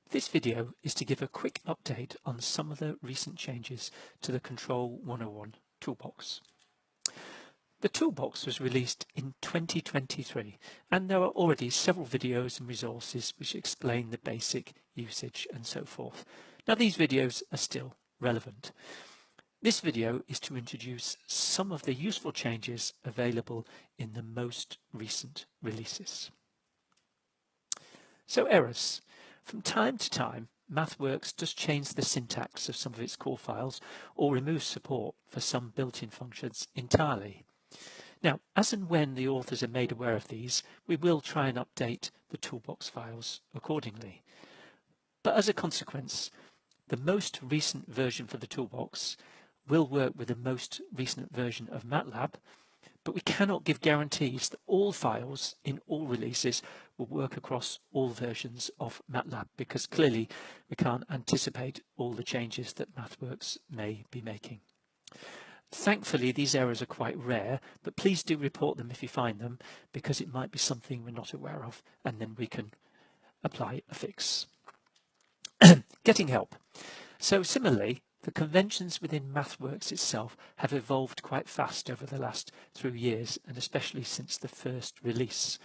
This video is to give a quick update on some of the recent changes to the Control101 toolbox. The toolbox was released in 2023 and there are already several videos and resources which explain the basic usage and so forth. Now these videos are still relevant. This video is to introduce some of the useful changes available in the most recent releases. So errors. From time to time, MathWorks does change the syntax of some of its core files or remove support for some built-in functions entirely. Now, as and when the authors are made aware of these, we will try and update the toolbox files accordingly. But as a consequence, the most recent version for the toolbox will work with the most recent version of MATLAB, but we cannot give guarantees that all files in all releases will work across all versions of MATLAB, because clearly we can't anticipate all the changes that MathWorks may be making. Thankfully, these errors are quite rare, but please do report them if you find them, because it might be something we're not aware of, and then we can apply a fix. Getting help. So similarly, the conventions within MathWorks itself have evolved quite fast over the last 3 years, and especially since the first release.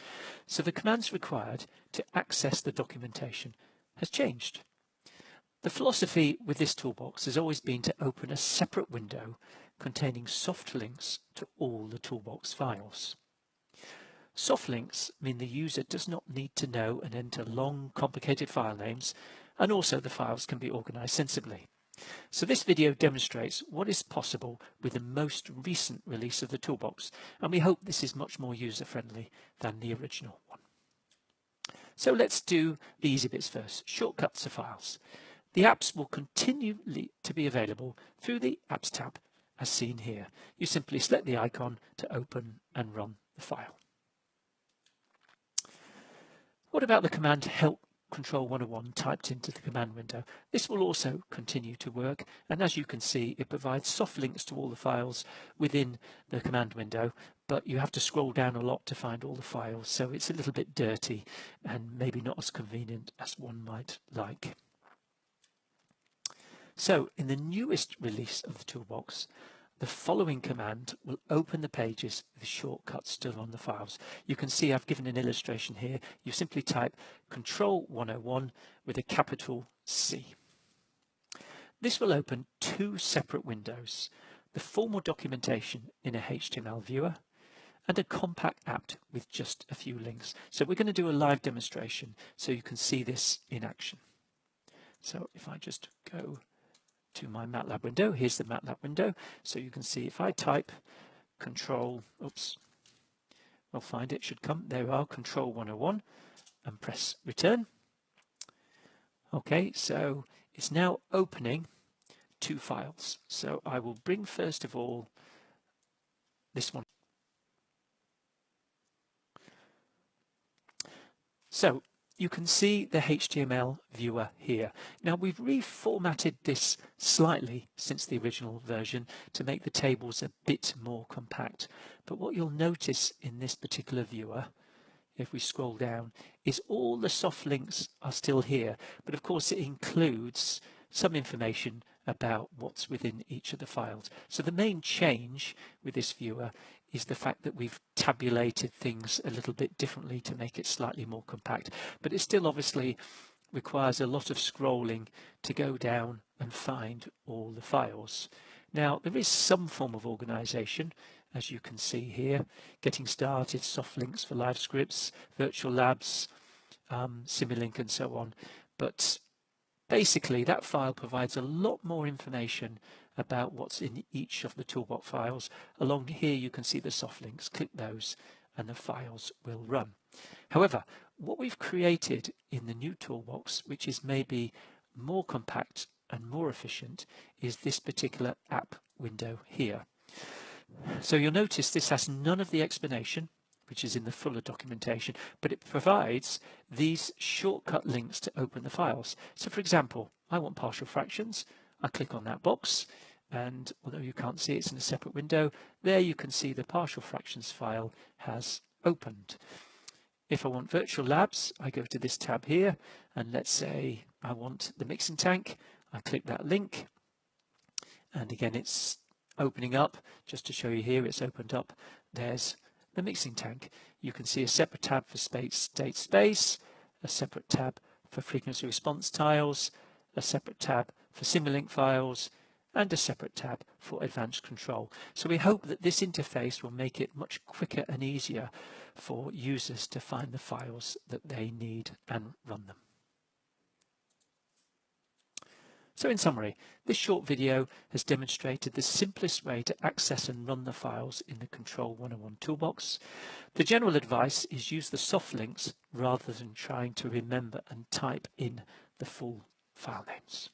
So the commands required to access the documentation has changed. The philosophy with this toolbox has always been to open a separate window containing soft links to all the toolbox files. Soft links mean the user does not need to know and enter long, complicated file names, and also the files can be organized sensibly. So this video demonstrates what is possible with the most recent release of the toolbox, and we hope this is much more user-friendly than the original one. So let's do the easy bits first. Shortcuts to files. The apps will continue to be available through the Apps tab as seen here. You simply select the icon to open and run the file. What about the command help Control101 typed into the command window? This will also continue to work, and as you can see, it provides soft links to all the files within the command window, but you have to scroll down a lot to find all the files, so it's a little bit dirty and maybe not as convenient as one might like. So in the newest release of the toolbox, the following command will open the pages with shortcuts to run the files. You can see I've given an illustration here. You simply type Control101 with a capital C. This will open two separate windows, the formal documentation in a HTML viewer and a compact app with just a few links. So we're going to do a live demonstration so you can see this in action. So if I just go to my MATLAB window. Here's the MATLAB window. So you can see if I type we'll find it should come. There we are, Control101, and press return. Okay, so it's now opening two files. So I will bring first of all this one. So you can see the HTML viewer here. Now we've reformatted this slightly since the original version to make the tables a bit more compact. But what you'll notice in this particular viewer, if we scroll down, is all the soft links are still here. But of course it includes some information about what's within each of the files. So the main change with this viewer is the fact that we've tabulated things a little bit differently to make it slightly more compact, but it still obviously requires a lot of scrolling to go down and find all the files. Now there is some form of organization, as you can see here, getting started, soft links for live scripts, virtual labs, Simulink and so on, but basically that file provides a lot more information about what's in each of the toolbox files. Along here you can see the soft links. Click those and the files will run. However, what we've created in the new toolbox, which is maybe more compact and more efficient, is this particular app window here. So you'll notice this has none of the explanation, which is in the fuller documentation, but it provides these shortcut links to open the files. So for example, I want partial fractions. I click on that box, and although you can't see it's in a separate window, there you can see the partial fractions file has opened. If I want virtual labs, I go to this tab here, and let's say I want the mixing tank. I click that link, and again it's opening up. Just to show you here, it's opened up. There's the mixing tank. You can see a separate tab for state space, a separate tab for frequency response tiles, a separate tab for Simulink files, and a separate tab for advanced control. So we hope that this interface will make it much quicker and easier for users to find the files that they need and run them. So in summary, this short video has demonstrated the simplest way to access and run the files in the Control101 toolbox. The general advice is use the soft links rather than trying to remember and type in the full file names.